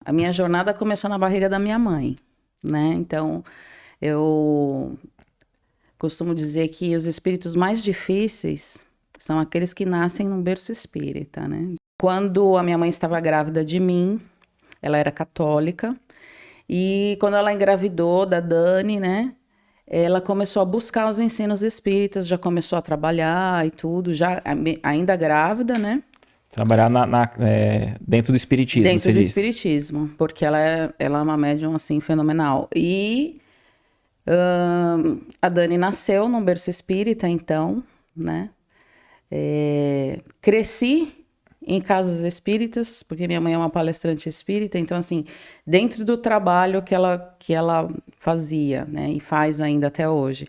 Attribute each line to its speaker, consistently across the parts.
Speaker 1: A minha jornada começou na barriga da minha mãe, né? Então, eu costumo dizer que os espíritos mais difíceis são aqueles que nascem num berço espírita, né? Quando a minha mãe estava grávida de mim, ela era católica, e quando ela engravidou da Dani, né? Ela começou a buscar os ensinos espíritas, já começou a trabalhar e tudo, já ainda grávida, né?
Speaker 2: Trabalhar dentro do espiritismo,
Speaker 1: Dentro
Speaker 2: você
Speaker 1: do
Speaker 2: disse.
Speaker 1: espiritismo, porque ela é uma médium, assim, fenomenal. E a Dani nasceu num berço espírita, então, né? Cresci em casas espíritas, porque minha mãe é uma palestrante espírita, então, assim, dentro do trabalho que ela fazia, né? E faz ainda até hoje.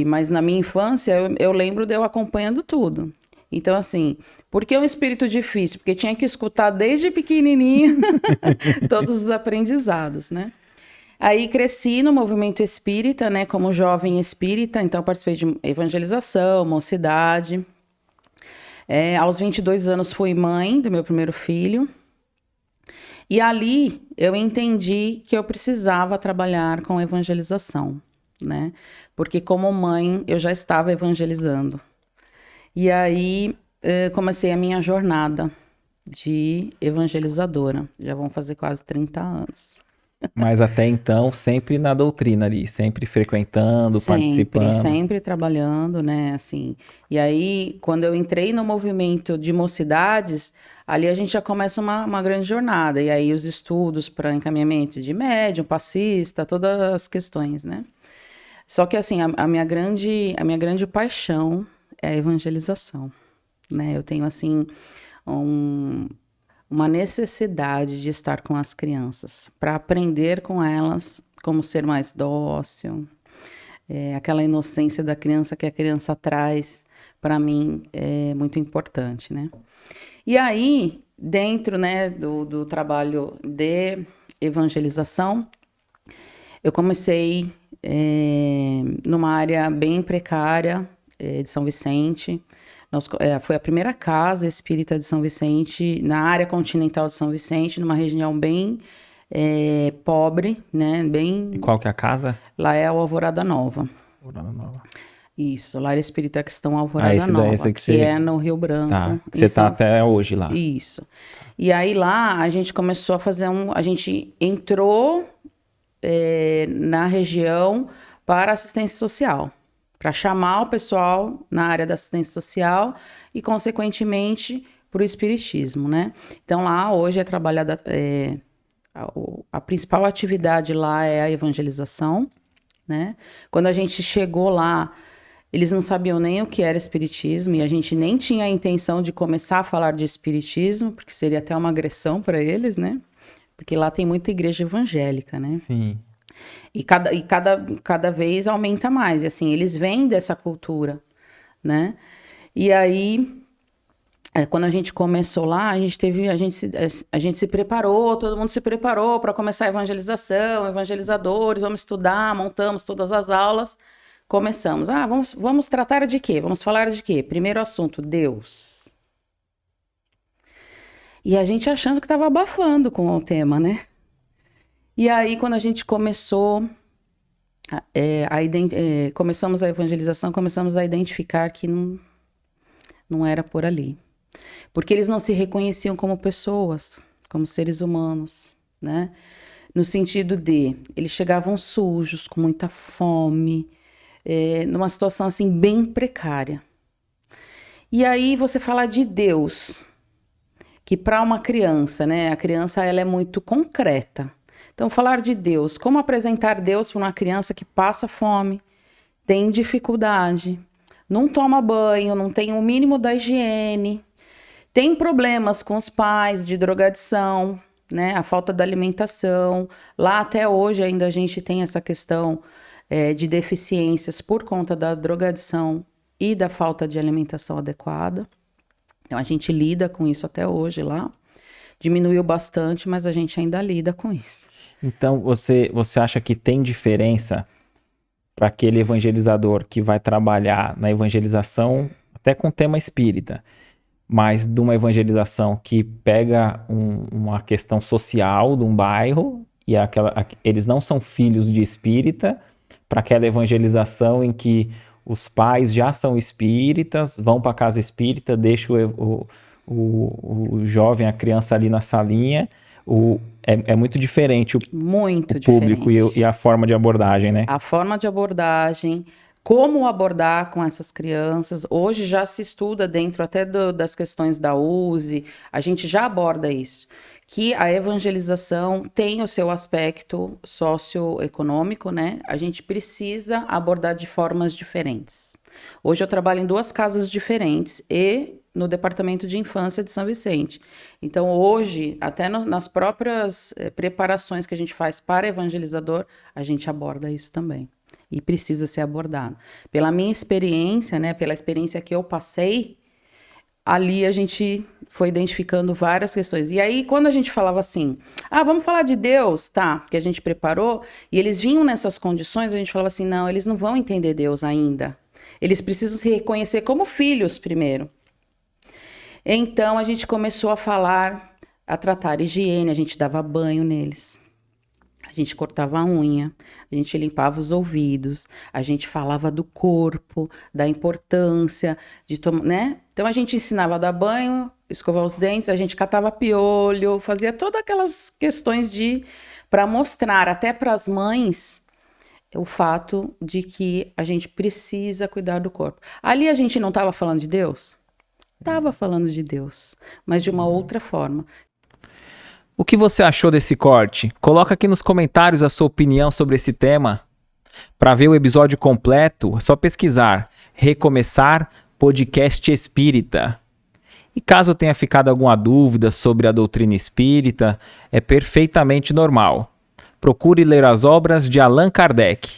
Speaker 1: Mas na minha infância, eu lembro de eu acompanhando tudo. Então, assim, por que um espírito difícil? Porque tinha que escutar desde pequenininha todos os aprendizados, né? Aí cresci no movimento espírita, né, como jovem espírita, então participei de evangelização, mocidade. Aos 22 anos fui mãe do meu primeiro filho. E ali eu entendi que eu precisava trabalhar com evangelização, né? Porque como mãe eu já estava evangelizando. E aí comecei a minha jornada de evangelizadora. Já vão fazer quase 30 anos.
Speaker 2: Mas até então, sempre na doutrina ali, sempre frequentando,
Speaker 1: Sempre,
Speaker 2: participando.
Speaker 1: sempre trabalhando, né, assim. E aí, quando eu entrei no movimento de mocidades, ali a gente já começa uma grande jornada. E aí os estudos para encaminhamento de médium, passista, todas as questões, né? Só que assim, a minha grande paixão é a evangelização, né? Eu tenho assim um- uma necessidade de estar com as crianças, para aprender com elas como ser mais dócil, aquela inocência da criança que a criança traz, para mim, é muito importante, né? E aí, dentro, né, do trabalho de evangelização, eu comecei numa área bem precária de São Vicente. Foi a primeira casa espírita de São Vicente, na área continental de São Vicente, numa região bem pobre, né?
Speaker 2: E
Speaker 1: Bem,
Speaker 2: qual que é a casa?
Speaker 1: lá é a Alvorada Nova.
Speaker 2: Urana Nova.
Speaker 1: Isso, Lar Espírita Cristão
Speaker 2: Ah,
Speaker 1: Alvorada
Speaker 2: esse daí,
Speaker 1: Nova,
Speaker 2: esse que
Speaker 1: que
Speaker 2: você.
Speaker 1: é no Rio
Speaker 2: Tá.
Speaker 1: Branco,
Speaker 2: Que
Speaker 1: em
Speaker 2: você tá
Speaker 1: São...
Speaker 2: até hoje lá.
Speaker 1: Isso. E aí lá a gente começou a fazer a gente entrou na região para assistência social, para chamar o pessoal na área da assistência social e, consequentemente, para o espiritismo, né? Então lá hoje é trabalhada, a principal atividade lá é a evangelização, né? Quando a gente chegou lá, eles não sabiam nem o que era espiritismo e a gente nem tinha a intenção de começar a falar de espiritismo, porque seria até uma agressão para eles, né? Porque lá tem muita igreja evangélica, né?
Speaker 2: Sim.
Speaker 1: E cada vez aumenta mais. E assim, eles vêm dessa cultura, né? E aí, quando a gente começou lá, a gente se preparou, todo mundo se preparou para começar a evangelização, evangelizadores, vamos estudar, montamos todas as aulas. Começamos. Vamos tratar de quê? Vamos falar de quê? Primeiro assunto, Deus. E a gente achando que estava abafando com o tema, né? E aí, quando a gente começou, começamos a evangelização, começamos a identificar que não era por ali. Porque eles não se reconheciam como pessoas, como seres humanos, né? No sentido de, eles chegavam sujos, com muita fome, numa situação assim bem precária. E aí você fala de Deus, que para uma criança, né? A criança ela é muito concreta. Então falar de Deus, como apresentar Deus para uma criança que passa fome, tem dificuldade, não toma banho, não tem o mínimo da higiene, tem problemas com os pais de drogadição, né? A falta da alimentação. Lá até hoje ainda a gente tem essa questão de deficiências por conta da drogadição e da falta de alimentação adequada. Então a gente lida com isso até hoje lá. Diminuiu bastante, mas a gente ainda lida com isso.
Speaker 2: Então, você acha que tem diferença para aquele evangelizador que vai trabalhar na evangelização, até com tema espírita? mais de uma evangelização que pega uma questão social de um bairro e eles não são filhos de espírita, para aquela evangelização em que os pais já são espíritas, vão para a casa espírita, deixam o jovem, a criança ali na salinha. É muito diferente o público
Speaker 1: diferente.
Speaker 2: E a forma de abordagem, né?
Speaker 1: A forma de abordagem, como abordar com essas crianças. Hoje já se estuda dentro até das questões da USE, a gente já aborda isso, que a evangelização tem o seu aspecto socioeconômico, né? A gente precisa abordar de formas diferentes. Hoje eu trabalho em 2 casas diferentes e no Departamento de Infância de São Vicente. Então, hoje, até nas próprias preparações que a gente faz para evangelizador, a gente aborda isso também. E precisa ser abordado. Pela minha experiência, né, pela experiência que eu passei, ali a gente foi identificando várias questões. E aí, quando a gente falava assim, vamos falar de Deus, tá, que a gente preparou, e eles vinham nessas condições, a gente falava assim, não, eles não vão entender Deus ainda. Eles precisam se reconhecer como filhos primeiro. Então, a gente começou a tratar higiene, a gente dava banho neles. A gente cortava a unha, a gente limpava os ouvidos, a gente falava do corpo, da importância de tomar, né? Então, a gente ensinava a dar banho, escovar os dentes, a gente catava piolho, fazia todas aquelas questões para mostrar até para as mães o fato de que a gente precisa cuidar do corpo. Ali a gente não estava falando de Deus? Estava falando de Deus, mas de uma outra forma.
Speaker 2: O que você achou desse corte? Coloca aqui nos comentários a sua opinião sobre esse tema. Para ver o episódio completo, é só pesquisar Recomeçar Podcast Espírita. E caso tenha ficado alguma dúvida sobre a doutrina espírita, é perfeitamente normal. Procure ler as obras de Allan Kardec.